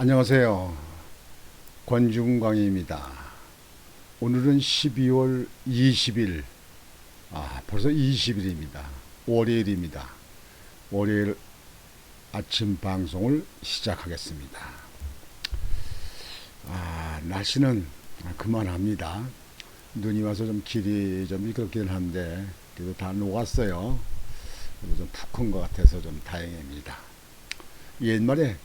안녕하세요. 권중광입니다. 오늘은 12월 20일, 벌써 20일입니다. 월요일입니다. 월요일 아침 방송을 시작하겠습니다. 날씨는 그만합니다. 눈이 와서 좀 길이 좀 미끄럽긴 한데, 그래도 다 녹았어요. 그래도 좀 푹 큰 것 같아서 좀 다행입니다. 옛말에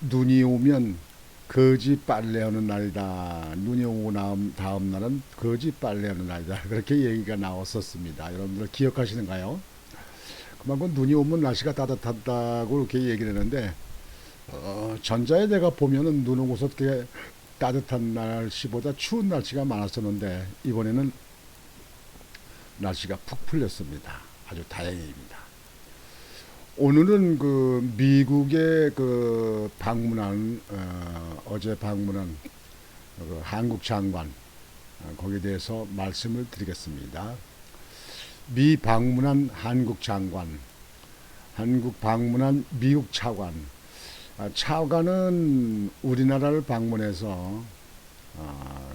눈이 오면 거지 빨래하는 날이다. 눈이 오고 다음 날은 거지 빨래하는 날이다. 그렇게 얘기가 나왔었습니다. 여러분들 기억하시는가요? 그만큼 눈이 오면 날씨가 따뜻하다고 이렇게 얘기를 했는데, 전자에 내가 보면은 눈 오고서 어떻게 따뜻한 날씨보다 추운 날씨가 많았었는데, 이번에는 날씨가 푹 풀렸습니다. 아주 다행입니다. 오늘은 그 미국에 그 방문한 어제 방문한 그 한국 장관, 거기에 대해서 말씀을 드리겠습니다. 미 방문한 한국 장관, 한국 방문한 미국 차관. 차관은 우리나라를 방문해서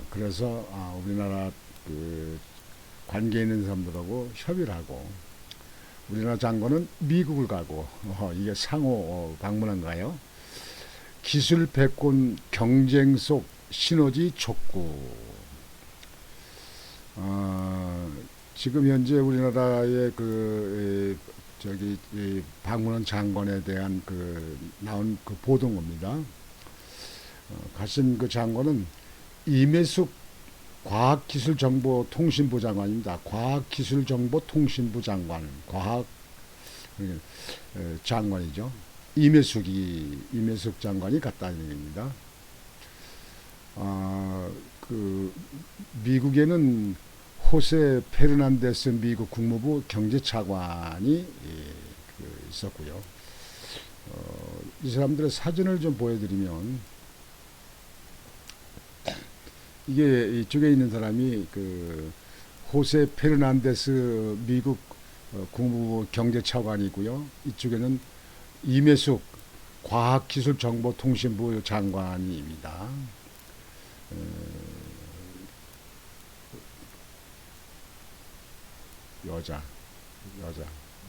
그래서 우리나라 그 관계 있는 사람들하고 협의를 하고, 우리나라 장관은 미국을 가고, 이게 상호 방문한가요? 기술 패권 경쟁 속 시너지 촉구. 지금 현재 우리나라의 그 방문한 장관에 대한 그 나온 그 보도입니다. 가신 그 장관은 임혜숙 과학기술정보통신부 장관입니다. 과학기술정보통신부 장관, 장관이죠. 임혜숙 장관이 갔다는 얘기입니다. 그 미국에는 호세 페르난데스 미국 국무부 경제차관이 있었고요. 이 사람들의 사진을 좀 보여드리면, 이게 이쪽에 있는 사람이 그 호세 페르난데스 미국 국무부 경제차관이고요. 이쪽에는 임혜숙 과학기술정보통신부 장관입니다. 여자,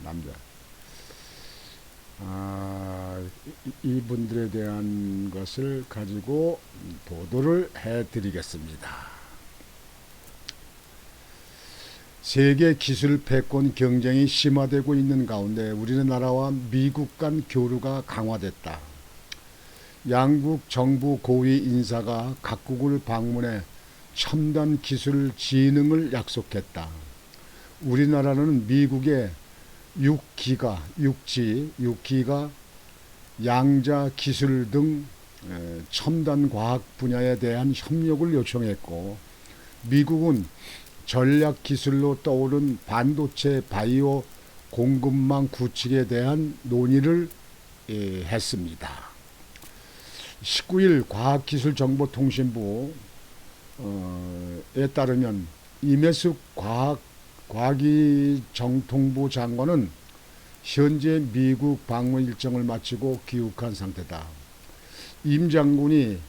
남자. 이분들에 대한 것을 가지고 보도를 해드리겠습니다. 세계 기술 패권 경쟁이 심화되고 있는 가운데 우리나라와 미국 간 교류가 강화됐다. 양국 정부 고위 인사가 각국을 방문해 첨단 기술 진흥을 약속했다. 우리나라는 미국의 6기가 양자 기술 등 첨단 과학 분야에 대한 협력을 요청했고, 미국은 전략 기술로 떠오른 반도체 바이오 공급망 구축에 대한 논의를 했습니다. 19일 과학기술정보통신부에 따르면 임혜숙 과기정통부 장관은 현재 미국 방문 일정을 마치고 귀국한 상태다. 임 장관이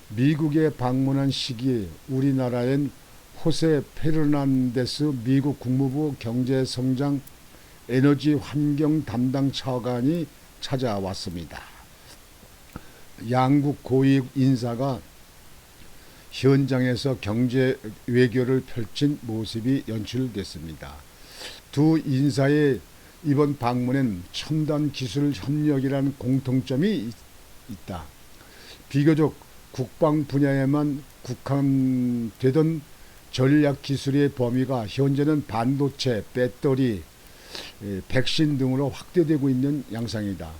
미국에 방문한 시기에 우리나라엔 호세 페르난데스 미국 국무부 경제성장 에너지 환경 담당 차관이 찾아왔습니다. 양국 고위 인사가 현장에서 경제 외교를 펼친 모습이 연출됐습니다. 두 인사의 이번 방문엔 첨단 기술 협력이라는 공통점이 있다. 비교적 국방 분야에만 국한되던 전략 기술의 범위가 현재는 반도체, 배터리, 백신 등으로 확대되고 있는 양상이다.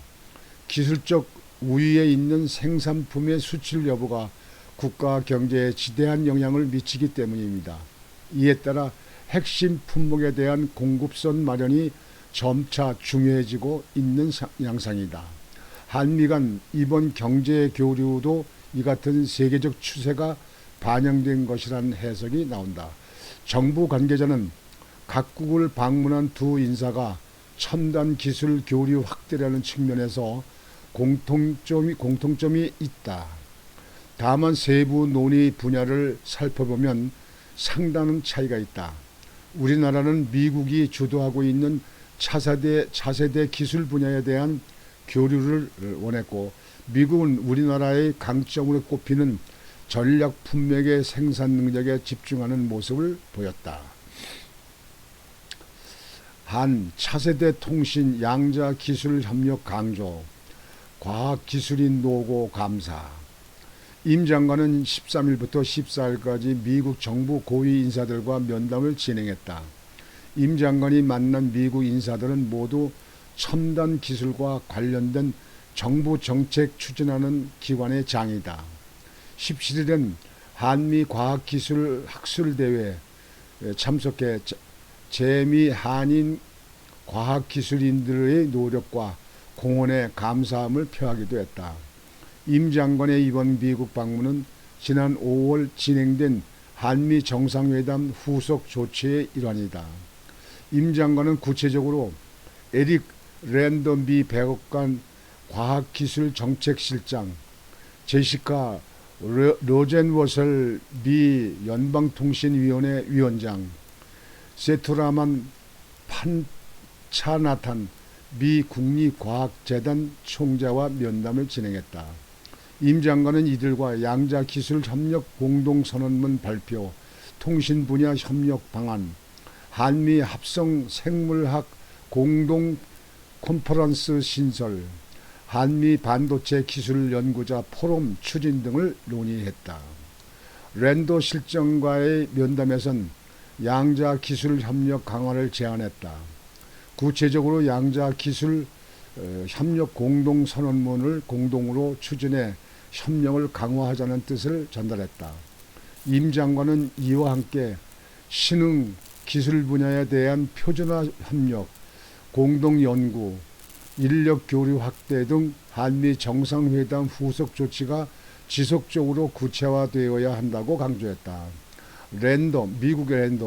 기술적 우위에 있는 생산품의 수출 여부가 국가 경제에 지대한 영향을 미치기 때문입니다. 이에 따라 핵심 품목에 대한 공급선 마련이 점차 중요해지고 있는 양상이다. 한미 간 이번 경제 교류도 이 같은 세계적 추세가 반영된 것이라는 해석이 나온다. 정부 관계자는 각국을 방문한 두 인사가 첨단 기술 교류 확대라는 측면에서 공통점이 있다. 다만 세부 논의 분야를 살펴보면 상당한 차이가 있다. 우리나라는 미국이 주도하고 있는 차세대 기술 분야에 대한 교류를 원했고, 미국은 우리나라의 강점으로 꼽히는 전략 품맥의 생산 능력에 집중하는 모습을 보였다. 한 차세대 통신 양자 기술 협력 강조, 과학기술인 노고 감사. 임 장관은 13일부터 14일까지 미국 정부 고위 인사들과 면담을 진행했다. 임 장관이 만난 미국 인사들은 모두 첨단 기술과 관련된 정부 정책 추진하는 기관의 장이다. 17일은 한미 과학기술 학술대회에 참석해 재미 한인 과학기술인들의 노력과 공헌에 감사함을 표하기도 했다. 임 장관의 이번 미국 방문은 지난 5월 진행된 한미 정상회담 후속 조치의 일환이다. 임 장관은 구체적으로 에릭 랜더 미 백악관 과학기술정책실장, 제시카 로젠워설 미 연방통신위원회 위원장, 세투라만 판차나탄 미 국립과학재단 총재와 면담을 진행했다. 임 장관은 이들과 양자기술협력 공동선언문 발표, 통신 분야 협력 방안, 한미 합성 생물학 공동 컨퍼런스 신설, 한미 반도체 기술 연구자 포럼 추진 등을 논의했다. 랜더 실장과의 면담에선 양자 기술 협력 강화를 제안했다. 구체적으로 양자 기술 협력 공동 선언문을 공동으로 추진해 협력을 강화하자는 뜻을 전달했다. 임 장관은 이와 함께 신흥 기술 분야에 대한 표준화 협력, 공동 연구, 인력 교류 확대 등 한미 정상회담 후속 조치가 지속적으로 구체화되어야 한다고 강조했다. 미국의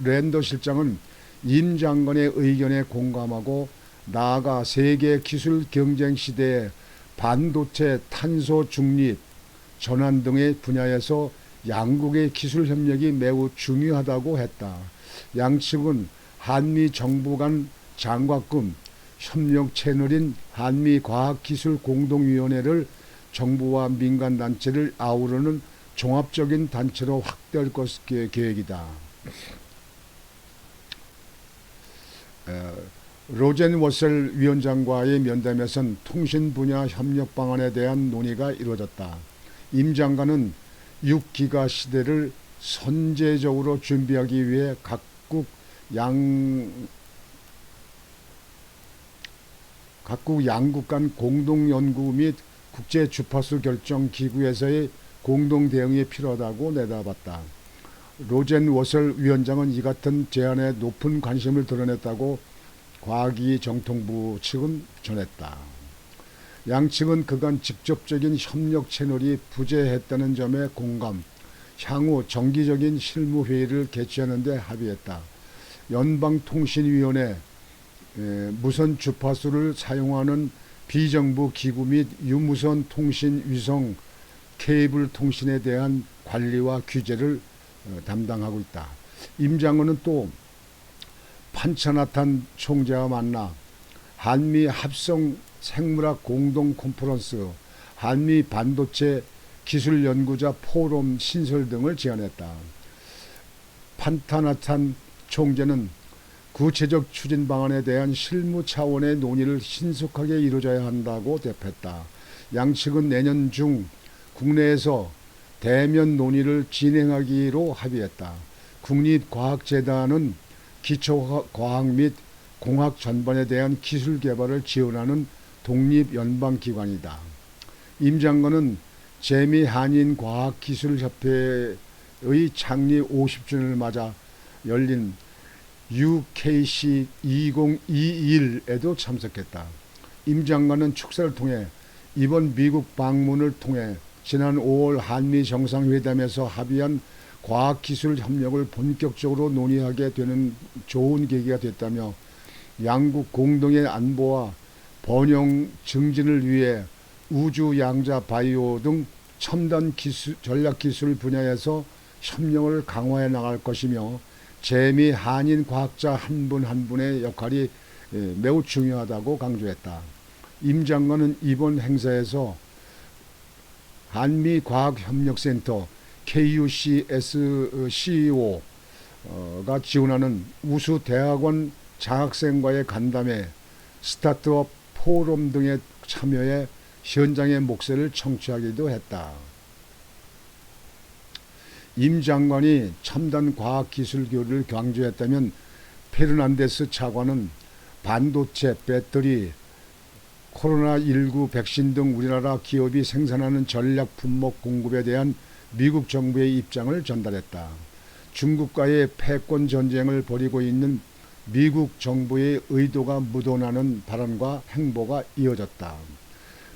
랜더 실장은 임 장관의 의견에 공감하고 나아가 세계 기술 경쟁 시대에 반도체, 탄소 중립, 전환 등의 분야에서 양국의 기술 협력이 매우 중요하다고 했다. 양측은 한미 정부 간 장과금 협력 채널인 한미과학기술공동위원회를 정부와 민간단체를 아우르는 종합적인 단체로 확대할 계획이다. 로젠 워셀 위원장과의 면담에선 통신 분야 협력 방안에 대한 논의가 이루어졌다. 임 장관은 6기가 시대를 선제적으로 준비하기 위해 각국 양국 간 공동 연구 및 국제 주파수 결정 기구에서의 공동 대응이 필요하다고 내다봤다. 로젠 워설 위원장은 이 같은 제안에 높은 관심을 드러냈다고 과학기 정통부 측은 전했다. 양측은 그간 직접적인 협력 채널이 부재했다는 점에 공감, 향후 정기적인 실무회의를 개최하는 데 합의했다. 연방통신위원회 무선 주파수를 사용하는 비정부 기구 및 유무선 통신 위성 케이블 통신에 대한 관리와 규제를 담당하고 있다. 임 장관은 또 판차나탄 총재와 만나 한미 합성 생물학 공동 컨퍼런스, 한미 반도체 기술 연구자 포럼 신설 등을 제안했다. 판차나탄 총재는 구체적 추진 방안에 대한 실무 차원의 논의를 신속하게 이루어져야 한다고 대표했다. 양측은 내년 중 국내에서 대면 논의를 진행하기로 합의했다. 국립과학재단은 기초과학 및 공학 전반에 대한 기술 개발을 지원하는 독립연방기관이다. 임 장관은 재미 한인 과학기술협회의 창립 50주년을 맞아 열린 UKC 2021에도 참석했다. 임 장관은 축사를 통해 이번 미국 방문을 통해 지난 5월 한미 정상회담에서 합의한 과학기술 협력을 본격적으로 논의하게 되는 좋은 계기가 됐다며 양국 공동의 안보와 번영 증진을 위해 우주 양자 바이오 등 첨단 기술, 전략 기술 분야에서 협력을 강화해 나갈 것이며 재미 한인 과학자 한 분 한 분의 역할이 매우 중요하다고 강조했다. 임 장관은 이번 행사에서 한미과학협력센터 KUCS CEO가 지원하는 우수 대학원 장학생과의 간담회, 스타트업 포럼 등에 참여해 현장의 목소리를 청취하기도 했다. 임 장관이 첨단 과학기술 교류를 강조했다면 페르난데스 차관은 반도체, 배터리, 코로나19 백신 등 우리나라 기업이 생산하는 전략 품목 공급에 대한 미국 정부의 입장을 전달했다. 중국과의 패권 전쟁을 벌이고 있는 미국 정부의 의도가 묻어나는 발언과 행보가 이어졌다.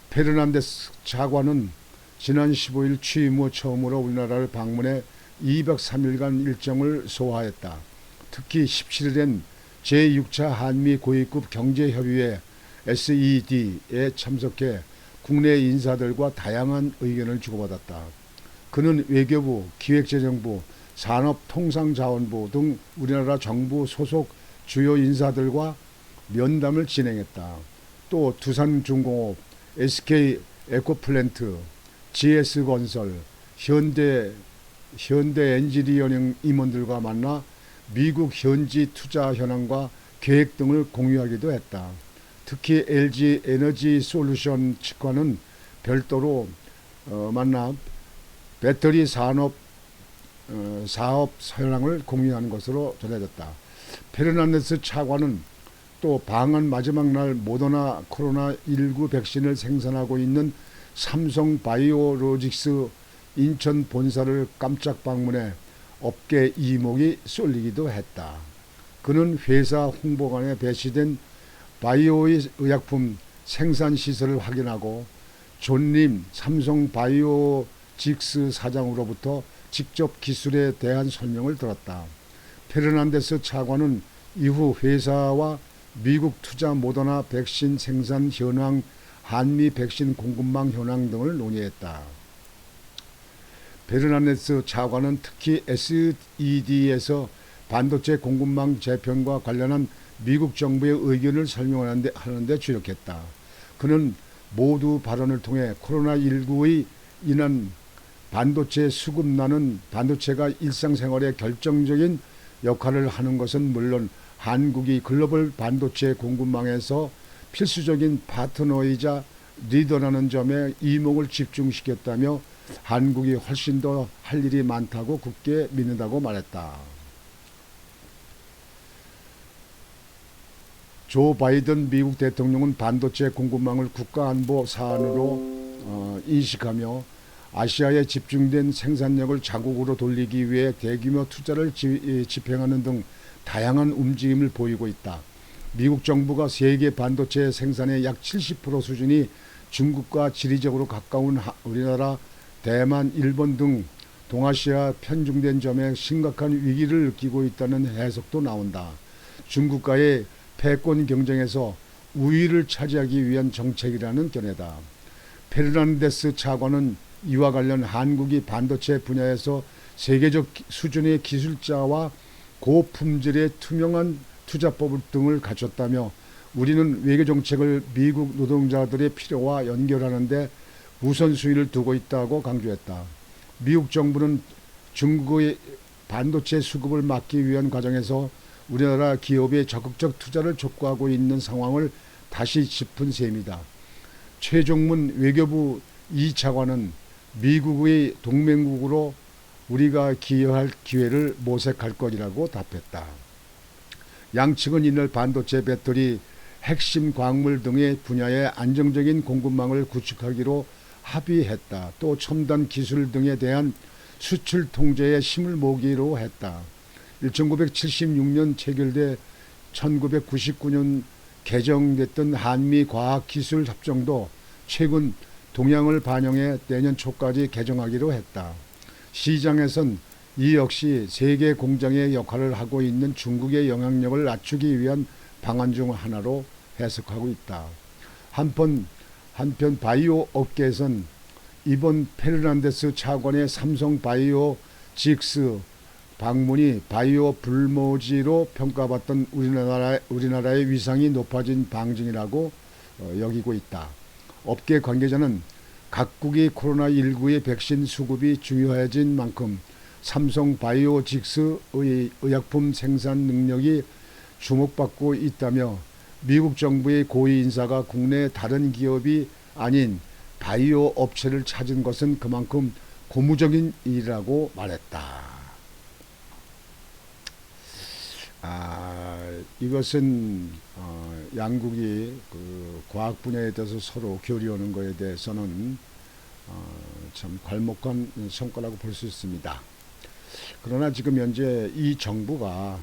페르난데스 차관은 지난 15일 취임 후 처음으로 우리나라를 방문해 203일간 일정을 소화했다. 특히 17일엔 제6차 한미 고위급 경제협의회 SED에 참석해 국내 인사들과 다양한 의견을 주고받았다. 그는 외교부, 기획재정부, 산업통상자원부 등 우리나라 정부 소속 주요 인사들과 면담을 진행했다. 또 두산중공업, SK에코플랜트, GS건설, 현대엔지니어링 임원들과 만나 미국 현지 투자 현황과 계획 등을 공유하기도 했다. 특히 LG 에너지 솔루션 측과는 별도로 만나 배터리 사업 현황을 공유하는 것으로 전해졌다. 페르난데스 차관은 또 방한 마지막 날 모더나 코로나19 백신을 생산하고 있는 삼성 바이오로직스 인천 본사를 깜짝 방문해 업계 이목이 쏠리기도 했다. 그는 회사 홍보관에 배치된 바이오의 의약품 생산 시설을 확인하고 존림 삼성 바이오직스 사장으로부터 직접 기술에 대한 설명을 들었다. 페르난데스 차관은 이후 회사와 미국 투자 모더나 백신 생산 현황, 한미 백신 공급망 현황 등을 논의했다. 페르난데스 차관은 특히 SED에서 반도체 공급망 재편과 관련한 미국 정부의 의견을 설명하는데 주력했다. 그는 모두 발언을 통해 코로나19의 인한 반도체 수급난은 반도체가 일상생활에 결정적인 역할을 하는 것은 물론 한국이 글로벌 반도체 공급망에서 필수적인 파트너이자 리더라는 점에 이목을 집중시켰다며 한국이 훨씬 더 할 일이 많다고 굳게 믿는다고 말했다. 조 바이든 미국 대통령은 반도체 공급망을 국가안보 사안으로 인식하며 아시아에 집중된 생산력을 자국으로 돌리기 위해 대규모 투자를 집행하는 등 다양한 움직임을 보이고 있다. 미국 정부가 세계 반도체 생산의 약 70% 수준이 중국과 지리적으로 가까운 우리나라, 대만, 일본 등 동아시아 편중된 점에 심각한 위기를 느끼고 있다는 해석도 나온다. 중국과의 패권 경쟁에서 우위를 차지하기 위한 정책이라는 견해다. 페르난데스 차관은 이와 관련 한국이 반도체 분야에서 세계적 수준의 기술자와 고품질의 투명한 투자법 등을 갖췄다며 우리는 외교정책을 미국 노동자들의 필요와 연결하는데 우선순위를 두고 있다고 강조했다. 미국 정부는 중국의 반도체 수급을 막기 위한 과정에서 우리나라 기업의 적극적 투자를 촉구하고 있는 상황을 다시 짚은 셈이다. 최종문 외교부 이 차관은 미국의 동맹국으로 우리가 기여할 기회를 모색할 것이라고 답했다. 양측은 이날 반도체, 배터리, 핵심 광물 등의 분야의 안정적인 공급망을 구축하기로 합의했다. 또 첨단 기술 등에 대한 수출 통제에 힘을 모으기로 했다. 1976년 체결돼 1999년 개정됐던 한미과학기술협정도 최근 동향을 반영해 내년 초까지 개정하기로 했다. 시장에선 이 역시 세계 공장의 역할을 하고 있는 중국의 영향력을 낮추기 위한 방안 중 하나로 해석하고 있다. 한편 바이오 업계에선 이번 페르난데스 차관의 삼성 바이오직스 방문이 바이오 불모지로 평가받던 우리나라의 위상이 높아진 방증이라고 여기고 있다. 업계 관계자는 각국이 코로나19의 백신 수급이 중요해진 만큼 삼성 바이오직스의 의약품 생산 능력이 주목받고 있다며 미국 정부의 고위 인사가 국내 다른 기업이 아닌 바이오 업체를 찾은 것은 그만큼 고무적인 일이라고 말했다. 이것은 양국이 그 과학 분야에 대해서 서로 교류하는 것에 대해서는 참 괄목한 성과라고 볼 수 있습니다. 그러나 지금 현재 이 정부가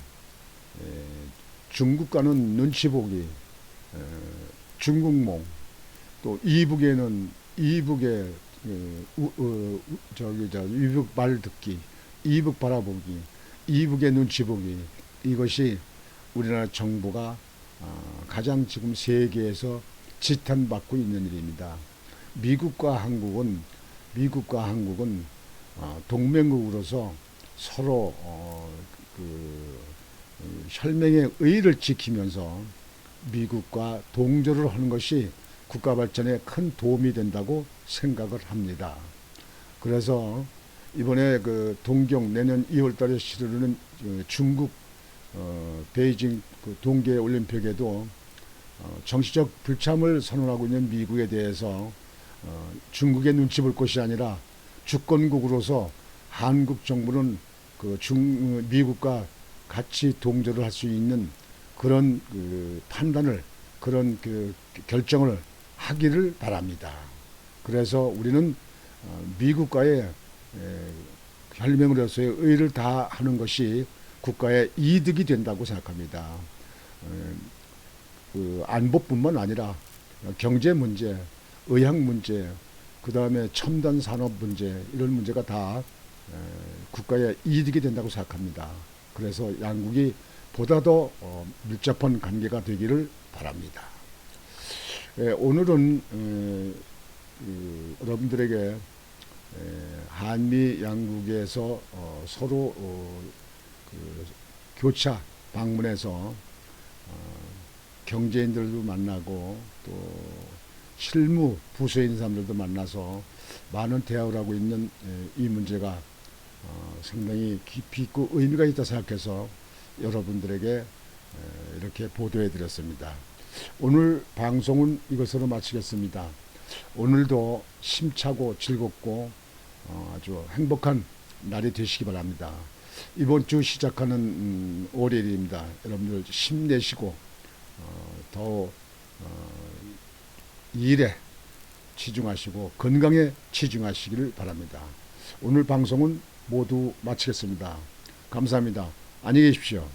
중국과는 눈치 보기, 중국몽, 또 이북의 이북 말 듣기, 이북 바라보기, 이북의 눈치 보기, 이것이 우리나라 정부가 가장 지금 세계에서 지탄받고 있는 일입니다. 미국과 한국은 동맹국으로서 서로 혈맹의 의의를 지키면서 미국과 동조를 하는 것이 국가 발전에 큰 도움이 된다고 생각을 합니다. 그래서 이번에 그 동경 내년 2월달에 치르는 중국 베이징 그 동계 올림픽에도 정치적 불참을 선언하고 있는 미국에 대해서 중국의 눈치 볼 것이 아니라 주권국으로서 한국 정부는 미국과 같이 동조를 할 수 있는 그런 판단을, 그런 결정을 하기를 바랍니다. 그래서 우리는 미국과의 혈맹으로서의 의의를 다하는 것이 국가의 이득이 된다고 생각합니다. 안보뿐만 아니라 경제 문제, 의학 문제, 그 다음에 첨단 산업 문제, 이런 문제가 다 국가의 이득이 된다고 생각합니다. 그래서 양국이 보다 더 밀접한 관계가 되기를 바랍니다. 오늘은 여러분들에게 한미 양국에서 서로 교차 방문해서 경제인들도 만나고 또 실무 부서인 사람들도 만나서 많은 대화를 하고 있는 이 문제가 상당히 깊이 있고 의미가 있다 생각해서 여러분들에게 이렇게 보도해 드렸습니다. 오늘 방송은 이것으로 마치겠습니다. 오늘도 힘차고 즐겁고 아주 행복한 날이 되시기 바랍니다. 이번 주 시작하는 월요일입니다. 여러분들 힘내시고 더 일에 치중하시고 건강에 치중하시기를 바랍니다. 오늘 방송은 모두 마치겠습니다. 감사합니다. 안녕히 계십시오.